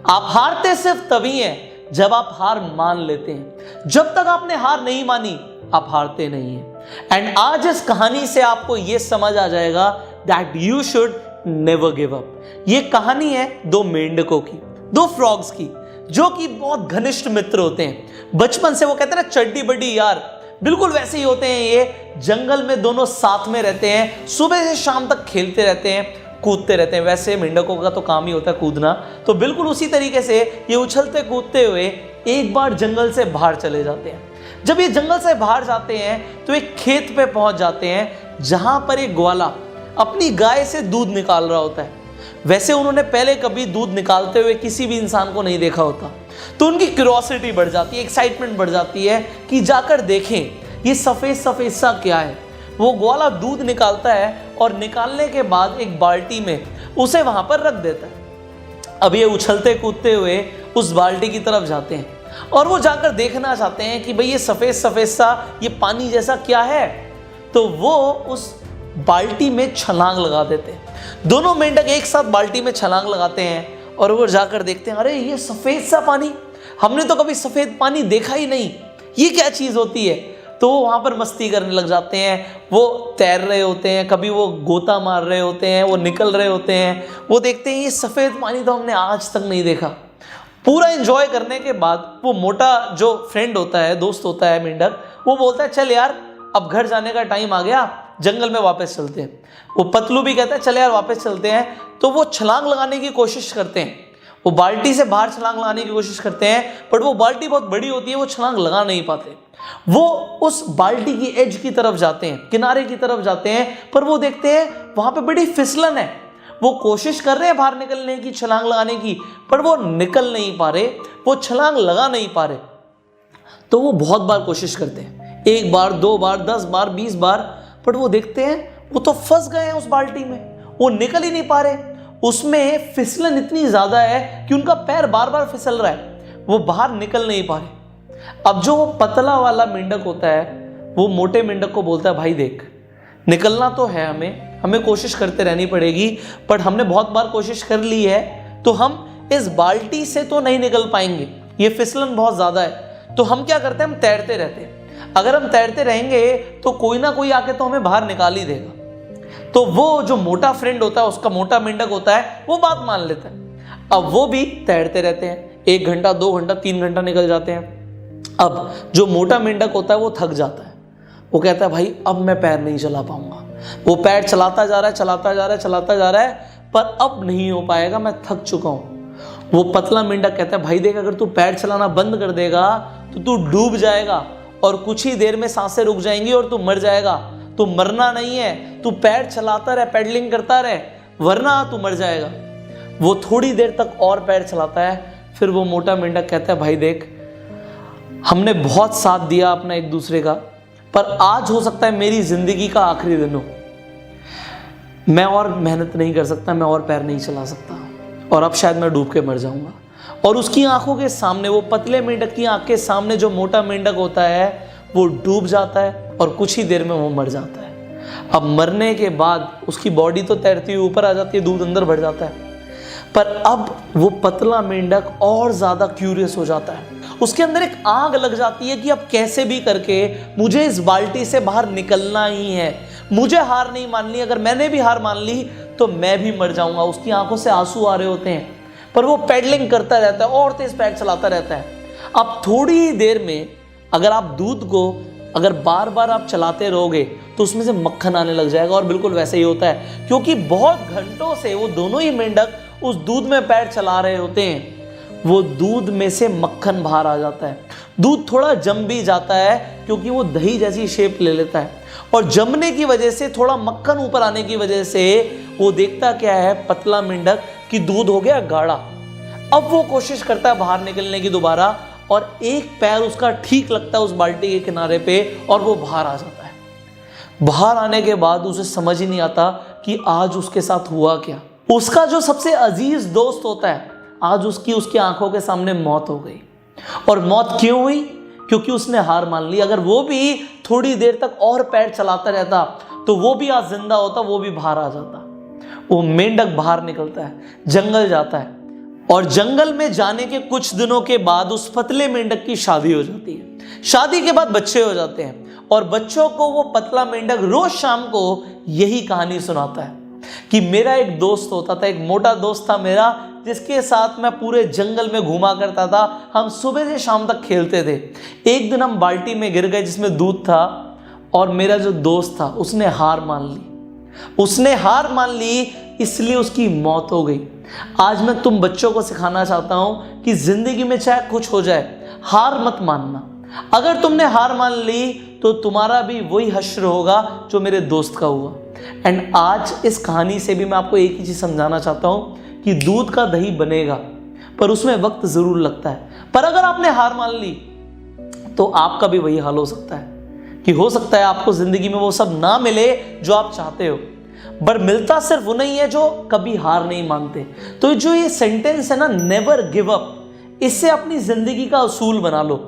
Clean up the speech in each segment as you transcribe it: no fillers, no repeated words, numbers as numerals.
आप हारते सिर्फ तभी हैं जब आप हार मान लेते हैं। जब तक आपने हार नहीं मानी आप हारते नहीं हैं। एंड आज इस कहानी से आपको यह समझ आ जाएगा that you should never give up. ये कहानी है दो मेंढकों की, दो फ्रॉग्स की, जो कि बहुत घनिष्ठ मित्र होते हैं। बचपन से वो कहते हैं ना चड्डी बड्डी यार, बिल्कुल वैसे ही होते हैं। ये जंगल में दोनों साथ में रहते हैं, सुबह से शाम तक खेलते रहते हैं, कूदते रहते हैं। वैसे मेंढकों का तो काम ही होता है कूदना, तो बिल्कुल उसी तरीके से ये उछलते कूदते हुए एक बार जंगल से बाहर चले जाते हैं। जब ये जंगल से बाहर जाते हैं तो एक खेत पे पहुंच जाते हैं जहां पर एक ग्वाला अपनी गाय से दूध निकाल रहा होता है। वैसे उन्होंने पहले कभी दूध निकालते हुए किसी भी इंसान को नहीं देखा होता, तो उनकी क्यूरियोसिटी बढ़ जाती है, एक्साइटमेंट बढ़ जाती है कि जाकर देखें ये सफेद सफेद सा क्या है। वो ग्वाला दूध निकालता है और निकालने के बाद एक बाल्टी में उसे वहां पर रख देता है। अब ये उछलते कूदते हुए उस बाल्टी की तरफ जाते हैं और वो जाकर देखना चाहते हैं कि भाई ये सफेद सफेद सा ये पानी जैसा क्या है। तो वो उस बाल्टी में छलांग लगा देते हैं। दोनों मेंढक एक साथ बाल्टी में छलांग लगाते हैं और वो जाकर देखते हैं, अरे ये सफेद सा पानी, हमने तो कभी सफेद पानी देखा ही नहीं, ये क्या चीज होती है। तो वहां पर मस्ती करने लग जाते हैं। वो तैर रहे होते हैं, कभी वो गोता मार रहे होते हैं, वो निकल रहे होते हैं। वो देखते हैं ये सफेद पानी तो हमने आज तक नहीं देखा। पूरा एंजॉय करने के बाद वो मोटा जो फ्रेंड होता है, दोस्त होता है मेंढक, वो बोलता है चल यार अब घर जाने का टाइम आ गया, जंगल में वापस चलते हैं। वो पतलू भी कहता है चल यार वापस चलते हैं। तो वो छलांग लगाने की कोशिश करते हैं, वो बाल्टी से बाहर छलांग लगाने की कोशिश करते हैं, बट वो बाल्टी बहुत बड़ी होती है, वो छलांग लगा नहीं पाते। वो उस बाल्टी की एज की तरफ जाते हैं, किनारे की तरफ जाते हैं, पर वो देखते हैं वहां पे बड़ी फिसलन है। वो कोशिश कर रहे हैं बाहर निकलने की, छलांग लगाने की, पर वो निकल नहीं पा रहे, वो छलांग लगा नहीं पा रहे। तो वो बहुत बार कोशिश करते हैं, 1 बार 2 बार 10 बार 20 बार, पर वो देखते हैं वो तो फंस गए हैं उस बाल्टी में, वो निकल ही नहीं पा रहे। उसमें फिसलन इतनी ज्यादा है कि उनका पैर बार बार फिसल रहा है, वो बाहर निकल नहीं पा रहे। अब जो पतला वाला मेंढक होता है वो मोटे मेंढक को बोलता है, भाई देख निकलना तो है, हमें कोशिश करते रहनी पड़ेगी, पर हमने बहुत बार कोशिश कर ली है, तो हम इस बाल्टी से तो नहीं निकल पाएंगे, ये फिसलन बहुत ज्यादा है। तो हम क्या करते हैं, हम तैरते रहते हैं। अगर हम तैरते रहेंगे तो कोई ना कोई आके तो हमें बाहर निकाल ही देगा। तो वो जो मोटा फ्रेंड होता है, उसका मोटा मेंढक होता है, वो बात मान लेता है। अब वो भी तैरते रहते हैं, 1 घंटा 2 घंटा 3 घंटा निकल जाते हैं। अब जो मोटा मेंढक होता है वो थक जाता है, वो कहता है भाई अब मैं पैर नहीं चला पाऊंगा। वो पैर चलाता जा रहा है, चलाता जा रहा है, चलाता जा रहा है, पर अब नहीं हो पाएगा, मैं थक चुका हूं। वो पतला मेंढक कहता है, भाई देख अगर तू पैर चलाना बंद कर देगा तो तू डूब जाएगा और कुछ ही देर में सांसें रुक जाएंगी और तू मर जाएगा। तू मरना नहीं है, तू पैर चलाता रहे, पैडलिंग करता रहे, वरना तू मर जाएगा। वो थोड़ी देर तक और पैर चलाता है, फिर वो मोटा मेंढक कहता है, भाई देख हमने बहुत साथ दिया अपना एक दूसरे का, पर आज हो सकता है मेरी जिंदगी का आखिरी दिन हो, मैं और मेहनत नहीं कर सकता, मैं और पैर नहीं चला सकता, और अब शायद मैं डूब के मर जाऊंगा। और उसकी आंखों के सामने, वो पतले मेंढक की आंख के सामने जो मोटा मेंढक होता है वो डूब जाता है और कुछ ही देर में वो मर जाता है। अब मरने के बाद उसकी बॉडी तो तैरती हुई ऊपर आ जाती है, दूध अंदर भर जाता है, पर अब वो पतला मेंढक और ज्यादा क्यूरियस हो जाता है। उसके अंदर एक आग लग जाती है कि अब कैसे भी करके मुझे इस बाल्टी से बाहर निकलना ही है, मुझे हार नहीं माननी। अगर मैंने भी हार मान ली तो मैं भी मर जाऊंगा। उसकी आंखों से आंसू आ रहे होते हैं, पर वो पैडलिंग करता रहता है और तेज पैर चलाता रहता है। अब थोड़ी देर में अगर आप दूध को अगर बार बार आप चलाते रहोगे तो उसमें से मक्खन आने लग जाएगा, और बिल्कुल वैसे ही होता है, क्योंकि बहुत घंटों से वो दोनों ही मेंढक उस दूध में पैर चला रहे होते हैं। वो दूध में से मक्खन बाहर आ जाता है, दूध थोड़ा जम भी जाता है क्योंकि वो दही जैसी शेप ले लेता है, और जमने की वजह से थोड़ा मक्खन ऊपर आने की वजह से वो देखता क्या है पतला मेंढक कि दूध हो गया गाढ़ा। अब वो कोशिश करता है बाहर निकलने की दोबारा, और एक पैर उसका ठीक लगता है उस बाल्टी के किनारे पे और वो बाहर आ जाता है। बाहर आने के बाद उसे समझ ही नहीं आता कि आज उसके साथ हुआ क्या। उसका जो सबसे अजीज दोस्त होता है, आज उसकी आंखों के सामने मौत हो गई। और मौत क्यों हुई? क्योंकि उसने हार मान ली। अगर वो भी थोड़ी देर तक और पैर चलाता रहता तो वो भी आज जिंदा होता, वो भी बाहर आ जाता। वो मेंढक बाहर निकलता है, जंगल जाता है, और जंगल में जाने के कुछ दिनों के बाद उस पतले मेंढक की शादी हो जाती है। शादी के बाद बच्चे हो जाते हैं और बच्चों को वो पतला मेंढक रोज शाम को यही कहानी सुनाता है कि मेरा एक दोस्त होता था, एक मोटा दोस्त था मेरा, जिसके साथ मैं पूरे जंगल में घूमा करता था। हम सुबह से शाम तक खेलते थे। एक दिन हम बाल्टी में गिर गए जिसमें दूध था और मेरा जो दोस्त था उसने हार मान ली। उसने हार मान ली, इसलिए उसकी मौत हो गई। आज मैं तुम बच्चों को सिखाना चाहता हूं कि जिंदगी में चाहे कुछ हो जाए, हार मत मानना। अगर तुमने हार मान ली तो तुम्हारा भी वही हश्र होगा जो मेरे दोस्त का हुआ। एंड आज इस कहानी से भी मैं आपको एक ही चीज समझाना चाहता हूं कि दूध का दही बनेगा, पर उसमें वक्त जरूर लगता है। पर अगर आपने हार मान ली तो आपका भी वही हाल हो सकता है कि हो सकता है आपको जिंदगी में वो सब ना मिले जो आप चाहते हो, पर मिलता सिर्फ वो नहीं है जो कभी हार नहीं मानते। तो जो ये सेंटेंस है ना, नेवर गिव अप, इससे अपनी जिंदगी का उसूल बना लो।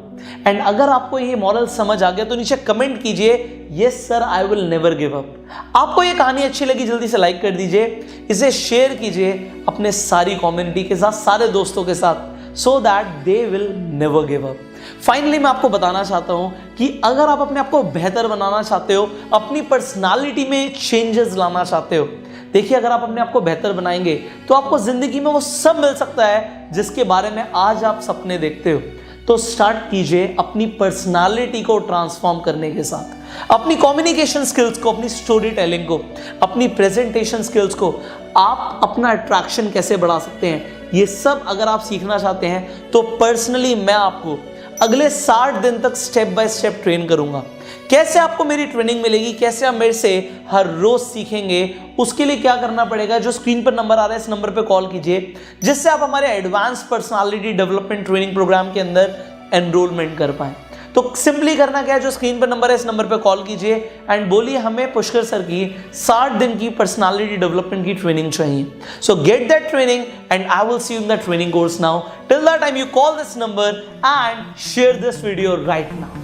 एंड अगर आपको ये मॉरल समझ आ गया तो नीचे कमेंट कीजिए, yes sir I will never give up. आपको ये कहानी अच्छी लगी जल्दी से लाइक कर दीजिए, इसे शेयर कीजिए अपने सारी कम्युनिटी के साथ, सारे दोस्तों के साथ, so that they will never give up. Finally मैं आपको बताना चाहता हूं कि अगर आप अपने आप को बेहतर बनाना चाहते हो, अपनी पर्सनालिटी में चेंजेस लाना चाहते हो, देखिए अगर आप अपने आप को बेहतर बनाएंगे तो आपको जिंदगी में वो सब मिल सकता है जिसके बारे में आज आप सपने देखते हो। तो स्टार्ट कीजिए अपनी पर्सनालिटी को ट्रांसफॉर्म करने के साथ, अपनी कम्युनिकेशन स्किल्स को, अपनी स्टोरी टेलिंग को, अपनी प्रेजेंटेशन स्किल्स को, आप अपना अट्रैक्शन कैसे बढ़ा सकते हैं, ये सब अगर आप सीखना चाहते हैं तो पर्सनली मैं आपको अगले 60 दिन तक स्टेप बाय स्टेप ट्रेन करूंगा। कैसे आपको मेरी ट्रेनिंग मिलेगी, कैसे आप मेरे से हर रोज सीखेंगे, उसके लिए क्या करना पड़ेगा, जो स्क्रीन पर नंबर आ रहा है इस नंबर पे कॉल कीजिए, जिससे आप हमारे advance personality development training programme के अंदर एनरोलमेंट कर पाए। तो सिंपली करना क्या है, जो स्क्रीन पर नंबर है इस नंबर पे कॉल कीजिए एंड बोलिए हमें पुष्कर सर की 60 दिन की पर्सनालिटी डेवलपमेंट की ट्रेनिंग चाहिए। सो get that training and I will see you in the training course now. Till that time you call this number and share this video right now.